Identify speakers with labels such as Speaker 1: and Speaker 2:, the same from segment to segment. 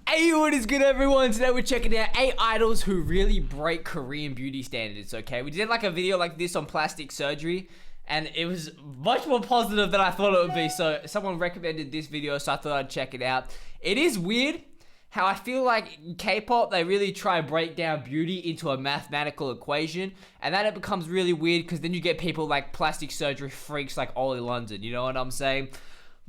Speaker 1: Hey, what is good, everyone? Today we're checking out 8 idols who really break Korean beauty standards, okay? We did like a video like this on plastic surgery, and it was much more positive than I thought it would be. So someone recommended this video, so I thought I'd check it out. It is weird how I feel like K-pop, they really try and break down beauty into a mathematical equation, and then it becomes really weird because then you get people like plastic surgery freaks like Ollie London, you know what I'm saying?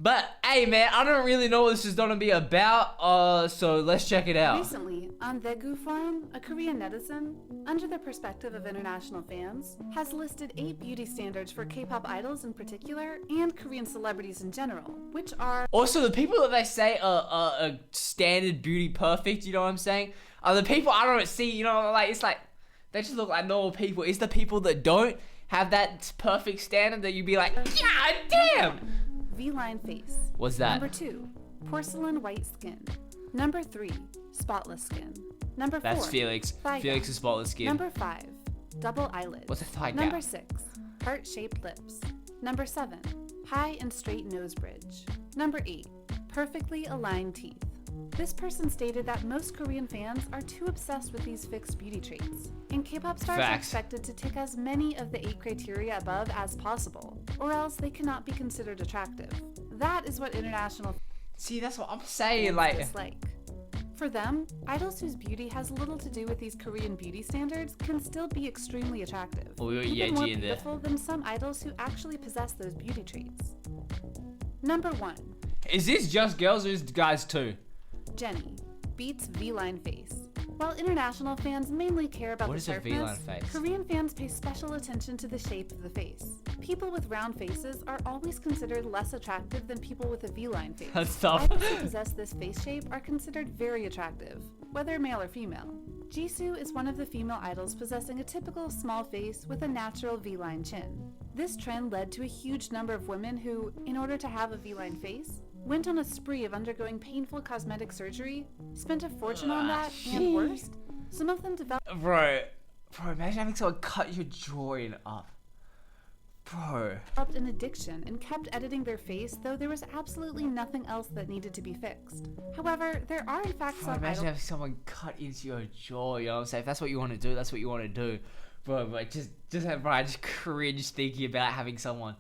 Speaker 1: But hey man, I don't really know what this is gonna be about, so let's check it out.
Speaker 2: Recently, on Daegu Forum, a Korean netizen, under the perspective of international fans, has listed 8 beauty standards for K-pop idols in particular, and Korean celebrities in general, which are...
Speaker 1: Also, the people that they say are standard beauty perfect, you know what I'm saying, are the people I don't see, you know, like, it's like, they just look like normal people. It's the people that don't have that perfect standard that you'd be like, God damn!
Speaker 2: V-line face.
Speaker 1: What's that?
Speaker 2: Number 2, porcelain white skin. Number 3, spotless skin. Number 4,
Speaker 1: That's Felix. Felix is spotless skin.
Speaker 2: Number 5, double eyelids.
Speaker 1: What's a thigh gap?
Speaker 2: Number 6, heart-shaped lips. Number 7, high and straight nose bridge. Number 8, perfectly aligned teeth. This person stated that most Korean fans are too obsessed with these fixed beauty traits, and K-pop stars are expected to tick as many of the 8 criteria above as possible, or else they cannot be considered attractive. That is what international
Speaker 1: See, that's what I'm saying,
Speaker 2: fans dislike. For them, idols whose beauty has little to do with these Korean beauty standards can still be extremely attractive,
Speaker 1: Oh, we got
Speaker 2: even more
Speaker 1: Yeji in there.
Speaker 2: beautiful than some idols who actually possess those beauty traits. Number 1,
Speaker 1: Is this just girls or is it guys too?
Speaker 2: Jennie beats V-line face. While international fans mainly care about
Speaker 1: What
Speaker 2: the
Speaker 1: is a V-line
Speaker 2: sharpness,
Speaker 1: face?
Speaker 2: Korean fans pay special attention to the shape of the face. People with round faces are always considered less attractive than people with a V-line face.
Speaker 1: That's tough.
Speaker 2: Idols who possess this face shape are considered very attractive, whether male or female. Jisoo is one of the female idols possessing a typical small face with a natural V-line chin. This trend led to a huge number of women who, in order to have a V-line face, went on a spree of undergoing painful cosmetic surgery, spent a fortune on that, and worse, some of them developed
Speaker 1: Bro, imagine having someone cut your drawing up. Bro.
Speaker 2: an addiction and kept editing their face, though there was absolutely nothing else that needed to be fixed. However, there are in fact some
Speaker 1: Imagine
Speaker 2: idols
Speaker 1: having someone cut into your jaw, you know what I'm saying? If that's what you want to do, that's what you want to do. Bro, I just cringe thinking about having someone.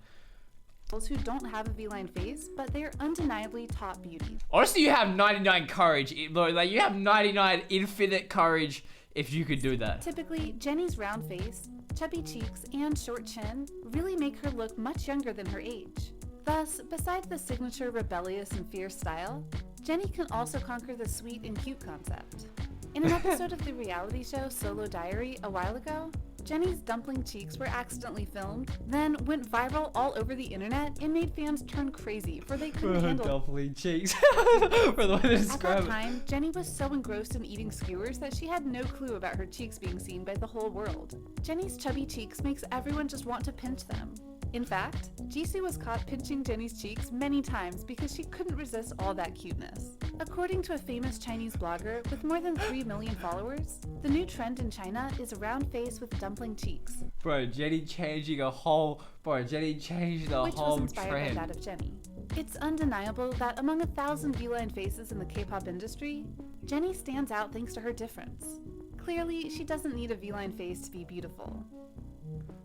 Speaker 2: who don't have a V-line face, but they are undeniably top beauty.
Speaker 1: Honestly, you have 99 courage, bro. Like, you have 99 infinite courage if you could do that.
Speaker 2: Typically, Jennie's round face, chubby cheeks, and short chin really make her look much younger than her age. Thus, besides the signature rebellious and fierce style, Jennie can also conquer the sweet and cute concept. In an episode of the reality show Solo Diary a while ago, Jennie's dumpling cheeks were accidentally filmed, then went viral all over the internet and made fans turn crazy, for they couldn't handle
Speaker 1: Dumpling cheeks. For the way to
Speaker 2: At
Speaker 1: describe
Speaker 2: that
Speaker 1: it.
Speaker 2: time, Jennie was so engrossed in eating skewers that she had no clue about her cheeks being seen by the whole world. Jennie's chubby cheeks makes everyone just want to pinch them. In fact, Jisoo was caught pinching Jennie's cheeks many times because she couldn't resist all that cuteness. According to a famous Chinese blogger with more than 3 million followers, the new trend in China is a round face with dumpling cheeks.
Speaker 1: Bro, Jennie changed the whole
Speaker 2: Which was inspired
Speaker 1: trend.
Speaker 2: by that of Jennie. It's undeniable that among 1,000 V-line faces in the K-pop industry, Jennie stands out thanks to her difference. Clearly, she doesn't need a V-line face to be beautiful.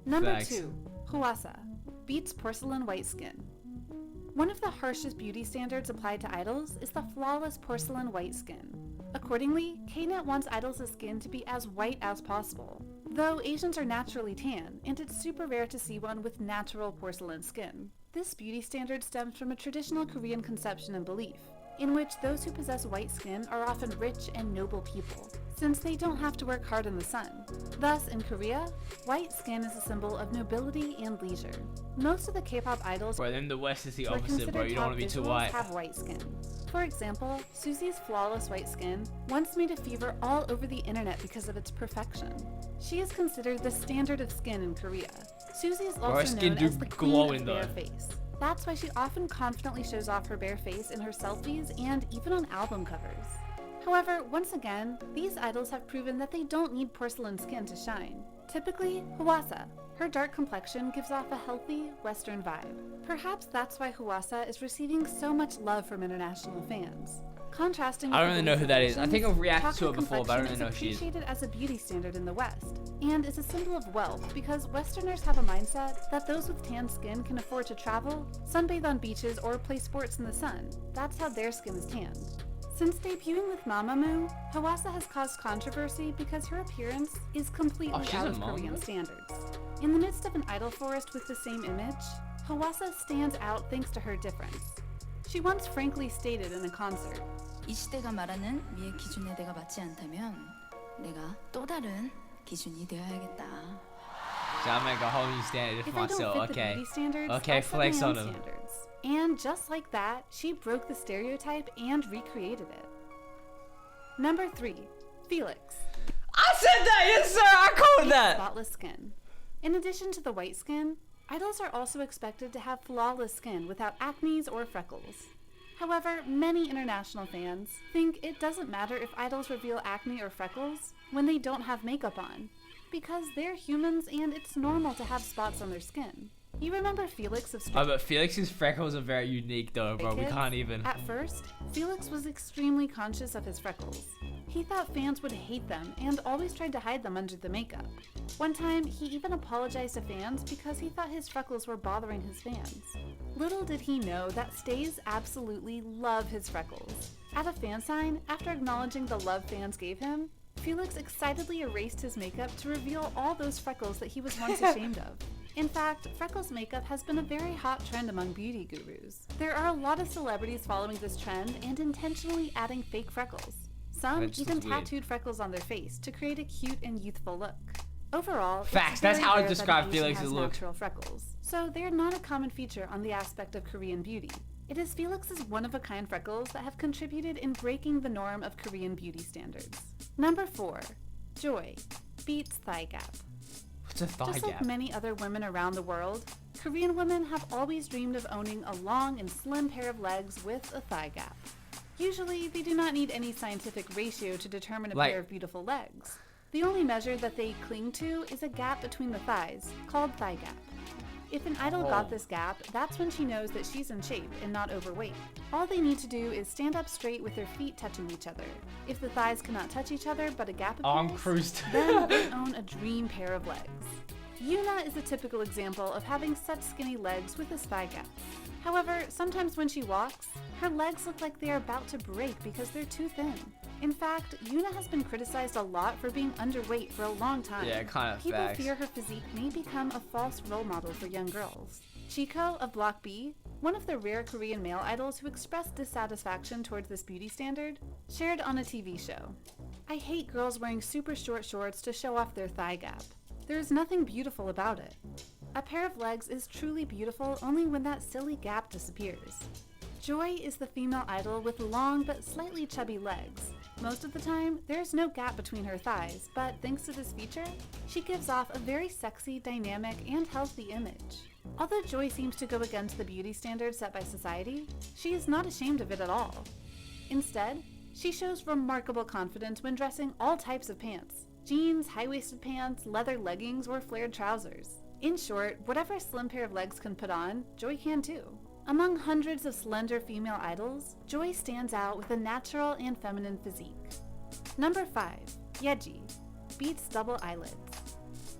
Speaker 2: Number
Speaker 1: Facts.
Speaker 2: 2, hwasa beats porcelain white skin. One of the harshest beauty standards applied to idols is the flawless porcelain white skin. Accordingly, Knet wants idols' skin to be as white as possible, though Asians are naturally tan, and it's super rare to see one with natural porcelain skin. This beauty standard stems from a traditional Korean conception and belief, in which those who possess white skin are often rich and noble people, since they don't have to work hard in the sun. Thus, in Korea, white skin is a symbol of nobility and leisure. Most of the K-pop idols
Speaker 1: Bro, then the West is the
Speaker 2: who are
Speaker 1: opposite, bro.
Speaker 2: considered
Speaker 1: You don't
Speaker 2: top
Speaker 1: want to be too
Speaker 2: visuals
Speaker 1: white.
Speaker 2: have white skin. For example, Susie's flawless white skin once made a fever all over the internet because of its perfection. She is considered the standard of skin in Korea. Susie is
Speaker 1: her
Speaker 2: also
Speaker 1: skin
Speaker 2: known
Speaker 1: do
Speaker 2: as the queen
Speaker 1: glowing,
Speaker 2: of bare
Speaker 1: though.
Speaker 2: face. That's why she often confidently shows off her bare face in her selfies and even on album covers. However, once again, these idols have proven that they don't need porcelain skin to shine. Typically, hwasa, her dark complexion gives off a healthy, Western vibe. Perhaps that's why hwasa is receiving so much love from international fans. Contrasting
Speaker 1: I don't
Speaker 2: with
Speaker 1: really
Speaker 2: the
Speaker 1: know who that is. I think I've reacted to
Speaker 2: chocolate
Speaker 1: her before, but I don't really
Speaker 2: complexion
Speaker 1: know who she is.
Speaker 2: is appreciated as a beauty standard in the West, and is a symbol of wealth because Westerners have a mindset that those with tan skin can afford to travel, sunbathe on beaches, or play sports in the sun. That's how their skin is tanned. Since debuting with Mamamoo, Hwasa has caused controversy because her appearance is completely
Speaker 1: she's
Speaker 2: out
Speaker 1: a
Speaker 2: of Korean
Speaker 1: Mamamoo?
Speaker 2: standards. In the midst of an idol forest with the same image, Hwasa stands out thanks to her difference. She once frankly stated in a concert,
Speaker 3: 이 시대가 말하는 미의 기준에 내가 맞지 않다면 내가 또 다른 기준이 되어야겠다.
Speaker 1: So I make a whole new standard for
Speaker 2: if I don't
Speaker 1: myself.
Speaker 2: fit the
Speaker 1: Okay.
Speaker 2: beauty standards,
Speaker 1: Okay,
Speaker 2: I'll set
Speaker 1: flex
Speaker 2: my
Speaker 1: on
Speaker 2: own
Speaker 1: him.
Speaker 2: standards. And just like that, she broke the stereotype and recreated it. Number 3, Felix.
Speaker 1: I said that! Yes, sir! I called that!
Speaker 2: Spotless skin. In addition to the white skin, idols are also expected to have flawless skin without acne or freckles. However, many international fans think it doesn't matter if idols reveal acne or freckles when they don't have makeup on, because they're humans and it's normal to have spots on their skin. You remember Felix of Stray
Speaker 1: Oh, but Felix's freckles are very unique though, bro. We
Speaker 2: Kids?
Speaker 1: can't even.
Speaker 2: At first, Felix was extremely conscious of his freckles. He thought fans would hate them and always tried to hide them under the makeup. One time, he even apologized to fans because he thought his freckles were bothering his fans. Little did he know that stays absolutely love his freckles. At a fan sign, after acknowledging the love fans gave him, Felix excitedly erased his makeup to reveal all those freckles that he was once ashamed of. In fact, freckles makeup has been a very hot trend among beauty gurus. There are a lot of celebrities following this trend and intentionally adding fake freckles. Some
Speaker 1: That just
Speaker 2: even
Speaker 1: looks weird.
Speaker 2: tattooed freckles on their face to create a cute and youthful look. Overall, it's
Speaker 1: Facts, that's
Speaker 2: very
Speaker 1: how I
Speaker 2: rare that
Speaker 1: describe
Speaker 2: an Asian
Speaker 1: Felix's
Speaker 2: has
Speaker 1: look.
Speaker 2: natural freckles, so they're not a common feature on the aspect of Korean beauty. It is Felix's one-of-a-kind freckles that have contributed in breaking the norm of Korean beauty standards. Number 4, Joy beats thigh gap.
Speaker 1: What's a thigh
Speaker 2: Just
Speaker 1: gap?
Speaker 2: like many other women around the world, Korean women have always dreamed of owning a long and slim pair of legs with a thigh gap. Usually, they do not need any scientific ratio to determine a
Speaker 1: Like-
Speaker 2: pair of beautiful legs. The only measure that they cling to is a gap between the thighs, called thigh gap. If an idol got
Speaker 1: Oh.
Speaker 2: this gap, that's when she knows that she's in shape and not overweight. All they need to do is stand up straight with their feet touching each other. If the thighs cannot touch each other but a gap
Speaker 1: Oh, I'm
Speaker 2: appears,
Speaker 1: cruised.
Speaker 2: then they own a dream pair of legs. Yuna is a typical example of having such skinny legs with this thigh gap. However, sometimes when she walks, her legs look like they are about to break because they're too thin. In fact, Yuna has been criticized a lot for being underweight for a long time.
Speaker 1: Yeah, kind of
Speaker 2: People
Speaker 1: facts.
Speaker 2: fear her physique may become a false role model for young girls. Chico of Block B, one of the rare Korean male idols who expressed dissatisfaction towards this beauty standard, shared on a TV show, "I hate girls wearing super short shorts to show off their thigh gap. There is nothing beautiful about it. A pair of legs is truly beautiful only when that silly gap disappears." Joy is the female idol with long but slightly chubby legs. Most of the time, there's no gap between her thighs, but thanks to this feature, she gives off a very sexy, dynamic, and healthy image. Although Joy seems to go against the beauty standards set by society, she is not ashamed of it at all. Instead, she shows remarkable confidence when dressing all types of pants: jeans, high-waisted pants, leather leggings, or flared trousers. In short, whatever a slim pair of legs can put on, Joy can too. Among hundreds of slender female idols, Joy stands out with a natural and feminine physique. Number 5, Yeji beats double eyelids.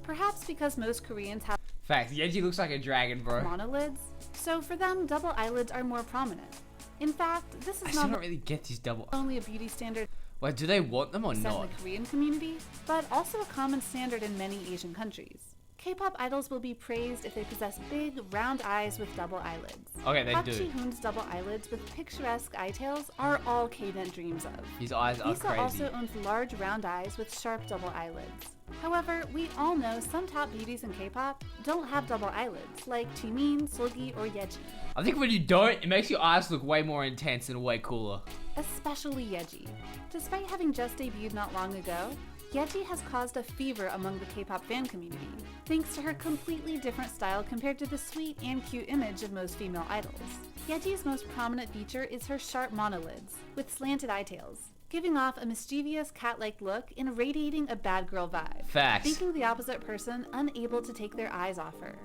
Speaker 2: Perhaps because most Koreans have
Speaker 1: Facts. Yeji looks like a dragon, bro.
Speaker 2: monolids, so for them, double eyelids are more prominent. In fact, this
Speaker 1: I
Speaker 2: is
Speaker 1: still
Speaker 2: not
Speaker 1: don't really get these double.
Speaker 2: only a beauty standard
Speaker 1: Wait, do they want them or
Speaker 2: set in
Speaker 1: not?
Speaker 2: the Korean community, but also a common standard in many Asian countries. K-pop idols will be praised if they possess big, round eyes with double eyelids.
Speaker 1: Okay, they
Speaker 2: Park
Speaker 1: do.
Speaker 2: Ji-hoon's double eyelids with picturesque eye tails are all K-net dreams of.
Speaker 1: His eyes are
Speaker 2: Lisa
Speaker 1: crazy.
Speaker 2: also owns large, round eyes with sharp double eyelids. However, we all know some top beauties in K-pop don't have double eyelids, like Jimin, Seulgi, or Yeji.
Speaker 1: I think when you don't, it makes your eyes look way more intense and way cooler.
Speaker 2: Especially Yeji. Despite having just debuted not long ago, Yeji has caused a fever among the K-pop fan community, thanks to her completely different style compared to the sweet and cute image of most female idols. Yeji's most prominent feature is her sharp monolids, with slanted eye tails, giving off a mischievous cat-like look and radiating a bad girl vibe,
Speaker 1: Facts.
Speaker 2: making the opposite person unable to take their eyes off her.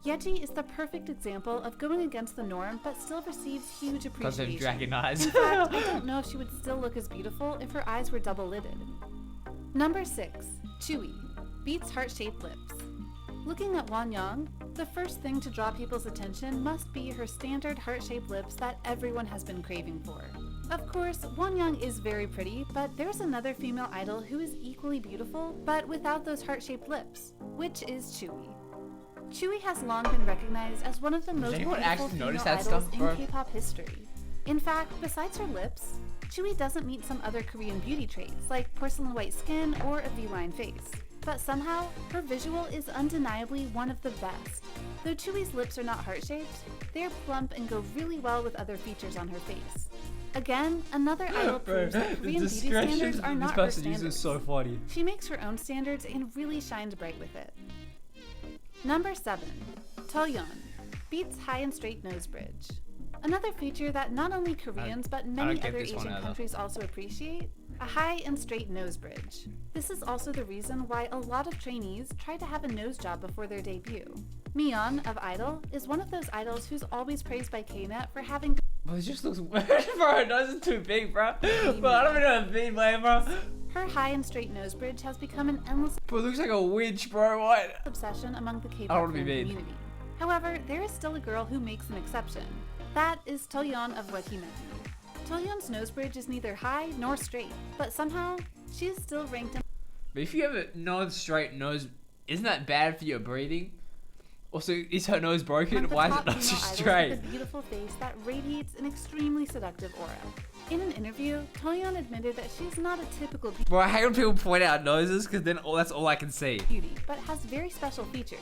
Speaker 2: Yeji is the perfect example of going against the norm but still receives huge
Speaker 1: Because of
Speaker 2: appreciation.
Speaker 1: dragon eyes.
Speaker 2: In fact, I don't know if she would still look as beautiful if her eyes were double-lidded. Number 6. Chewie. Beats heart-shaped lips. Looking at Wonyoung, the first thing to draw people's attention must be her standard heart-shaped lips that everyone has been craving for. Of course, Wonyoung is very pretty, but there's another female idol who is equally beautiful, but without those heart-shaped lips, which is Chewie. Chewie has long been recognized as one of the most
Speaker 1: anyone
Speaker 2: beautiful
Speaker 1: actually
Speaker 2: female
Speaker 1: notice that
Speaker 2: idols
Speaker 1: stuff,
Speaker 2: in
Speaker 1: bro?
Speaker 2: K-pop history. In fact, besides her lips, Chewie doesn't meet some other Korean beauty traits like porcelain white skin or a V-line face. But somehow, her visual is undeniably one of the best. Though Chewie's lips are not heart-shaped, they are plump and go really well with other features on her face. Again, another idol proves that Korean beauty standards are not her standards.
Speaker 1: so funny.
Speaker 2: She makes her own standards and really shines bright with it. Number 7. Doyeon. Beats high and straight nose bridge. Another feature that not only Koreans but many other Asian countries also appreciate, a high and straight nose bridge. This is also the reason why a lot of trainees try to have a nose job before their debut. Miyeon of Idol is one of those idols who's always praised by Knet for having
Speaker 1: Bro, it just looks weird, bro. Her nose is too big, bro. Bro, I don't even know what I mean, bro.
Speaker 2: her high and straight nose bridge has become an endless
Speaker 1: Bro, it looks like a witch, bro. What?
Speaker 2: obsession among the
Speaker 1: I don't
Speaker 2: K-pop
Speaker 1: wanna be
Speaker 2: fan
Speaker 1: mean.
Speaker 2: community. However, there is still a girl who makes an exception. That is Cheol Yeon of Weki. Cheol Yeon's nose bridge is neither high nor straight, but somehow she is still ranked in.
Speaker 1: But if you have a non-straight nose, isn't that bad for your breathing? Also, is her nose broken?
Speaker 2: Among the
Speaker 1: Why is
Speaker 2: top
Speaker 1: it not
Speaker 2: female idols
Speaker 1: straight?
Speaker 2: with a beautiful face that radiates an extremely seductive aura. In an interview, Cheol Yeon admitted that she's not a typical
Speaker 1: Bro, I hate when people point out noses because then that's all I can see.
Speaker 2: beauty, but has very special features,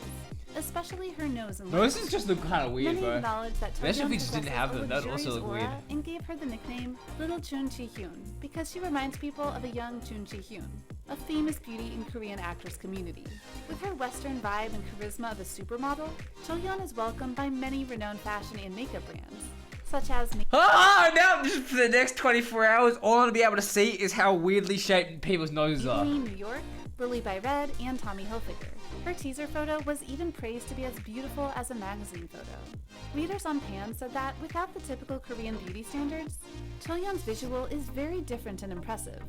Speaker 2: especially her nose and lips.
Speaker 1: Noses just look kind of weird,
Speaker 2: Many
Speaker 1: bro.
Speaker 2: acknowledge that
Speaker 1: Especially if
Speaker 2: Cheol
Speaker 1: we
Speaker 2: Yeon
Speaker 1: just didn't
Speaker 2: possesses
Speaker 1: have
Speaker 2: a
Speaker 1: them, that'd also
Speaker 2: luxurious
Speaker 1: look
Speaker 2: aura
Speaker 1: weird.
Speaker 2: and gave her the nickname Little Chun Chi-hyun because she reminds people of a young Chun Chi-hyun, a famous beauty in Korean actress community. With her Western vibe and charisma of a supermodel, Cheol Yeon is welcomed by many renowned fashion and makeup brands, such as
Speaker 1: Now just for the next 24 hours, all I'm gonna be able to see is how weirdly shaped people's noses are.
Speaker 2: Maybelline New York, Lily by Red, and Tommy Hilfiger. Her teaser photo was even praised to be as beautiful as a magazine photo. Readers on Pan said that without the typical Korean beauty standards, Cheol Yeon's visual is very different and impressive,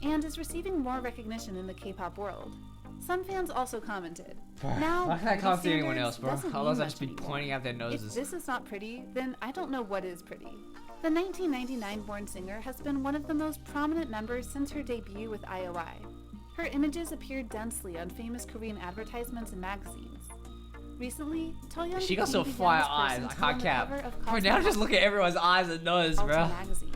Speaker 2: and is receiving more recognition in the K-pop world. Some fans also commented, now,
Speaker 1: Why I can't see
Speaker 2: beauty
Speaker 1: anyone else, bro?
Speaker 2: standards doesn't
Speaker 1: Otherwise
Speaker 2: mean
Speaker 1: I'd just be
Speaker 2: much anymore.
Speaker 1: pointing out their
Speaker 2: If
Speaker 1: noses.
Speaker 2: this is not pretty, then I don't know what is pretty. The 1999-born singer has been one of the most prominent members since her debut with IOI. Her images appeared densely on famous Korean advertisements and magazines. Recently, Cheol Yeon
Speaker 1: She got some
Speaker 2: became the
Speaker 1: fire
Speaker 2: youngest
Speaker 1: eyes,
Speaker 2: person
Speaker 1: I
Speaker 2: to
Speaker 1: can't
Speaker 2: own the
Speaker 1: cap.
Speaker 2: cover of
Speaker 1: Bro, now just look at everyone's eyes and nose,
Speaker 2: Ultra
Speaker 1: bro.
Speaker 2: magazine.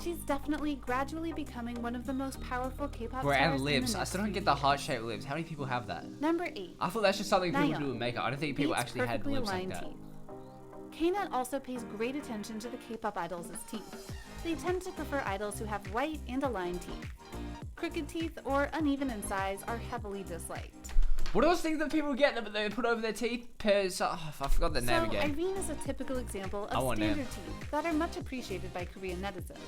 Speaker 2: She's definitely gradually becoming one of the most powerful K-pop
Speaker 1: Bro,
Speaker 2: stars
Speaker 1: and
Speaker 2: in the
Speaker 1: lips. I
Speaker 2: next
Speaker 1: still don't
Speaker 2: few
Speaker 1: get the
Speaker 2: years.
Speaker 1: heart-shaped lips. How many people have that?
Speaker 2: Number 8.
Speaker 1: I thought that's just something people
Speaker 2: Nayeon.
Speaker 1: do with makeup. I don't think people
Speaker 2: Beats
Speaker 1: actually had
Speaker 2: perfectly
Speaker 1: lips like
Speaker 2: aligned
Speaker 1: that.
Speaker 2: teeth. Knet also pays great attention to the K-pop idols' teeth. They tend to prefer idols who have white and aligned teeth. Crooked teeth or uneven in size are heavily disliked.
Speaker 1: What are those things that people get that they put over their teeth? I forgot the name
Speaker 2: So
Speaker 1: again.
Speaker 2: Irene is a typical example
Speaker 1: I
Speaker 2: of
Speaker 1: want
Speaker 2: standard
Speaker 1: them.
Speaker 2: teeth that are much appreciated by Korean netizens.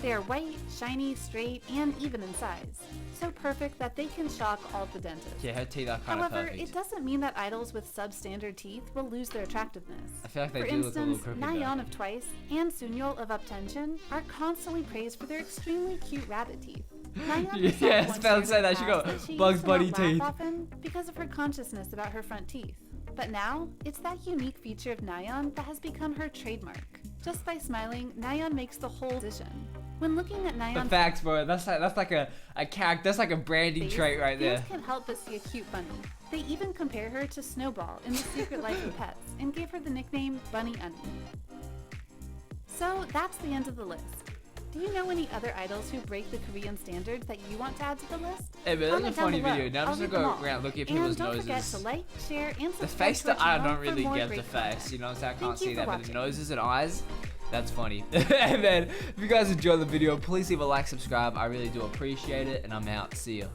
Speaker 2: They are white, shiny, straight, and even in size. So perfect that they can shock all the dentists.
Speaker 1: Yeah, her teeth are kind of
Speaker 2: However,
Speaker 1: perfect.
Speaker 2: it doesn't mean that idols with substandard teeth will lose their attractiveness.
Speaker 1: I feel like they
Speaker 2: For
Speaker 1: do look a little
Speaker 2: instance,
Speaker 1: crooked, though.
Speaker 2: Nayeon of Twice and Sunyol of Uptension are constantly praised for their extremely cute rabbit teeth. Nayeon herself
Speaker 1: Yes,
Speaker 2: once
Speaker 1: Fel
Speaker 2: shared
Speaker 1: said
Speaker 2: in
Speaker 1: that. She got
Speaker 2: class she
Speaker 1: Bugs
Speaker 2: used to not
Speaker 1: Bunny
Speaker 2: laugh
Speaker 1: teeth.
Speaker 2: often because of her consciousness about her front teeth. But now, it's that unique feature of Nayeon that has become her trademark. Just by smiling, Nayeon makes the whole decision. When looking at
Speaker 1: The
Speaker 2: Nayeon's
Speaker 1: facts, bro. That's like a character. That's like a branding
Speaker 2: face,
Speaker 1: trait right
Speaker 2: fans
Speaker 1: there.
Speaker 2: can't help but see a cute bunny. They even compare her to Snowball in The Secret Life of Pets and gave her the nickname Bunny Onion. So that's the end of the list. Do you know any other idols who break the Korean standards that you want to add to the list?
Speaker 1: Hey, man, that's a
Speaker 2: Comment down
Speaker 1: funny
Speaker 2: below.
Speaker 1: video. Now I'm
Speaker 2: I'll
Speaker 1: just
Speaker 2: read
Speaker 1: gonna
Speaker 2: them
Speaker 1: go
Speaker 2: all.
Speaker 1: around looking at
Speaker 2: And
Speaker 1: people's
Speaker 2: don't forget
Speaker 1: noses.
Speaker 2: to like, share, and
Speaker 1: The
Speaker 2: subscribe
Speaker 1: face
Speaker 2: to our
Speaker 1: that I
Speaker 2: channel
Speaker 1: don't
Speaker 2: for
Speaker 1: really
Speaker 2: more
Speaker 1: get the
Speaker 2: great
Speaker 1: face,
Speaker 2: content.
Speaker 1: you know what I'm saying? I
Speaker 2: Thank
Speaker 1: can't
Speaker 2: you
Speaker 1: see
Speaker 2: for
Speaker 1: that, but the
Speaker 2: watching.
Speaker 1: noses and eyes, that's funny. And then, if you guys enjoyed the video, please leave a like, subscribe. I really do appreciate it, and I'm out. See ya.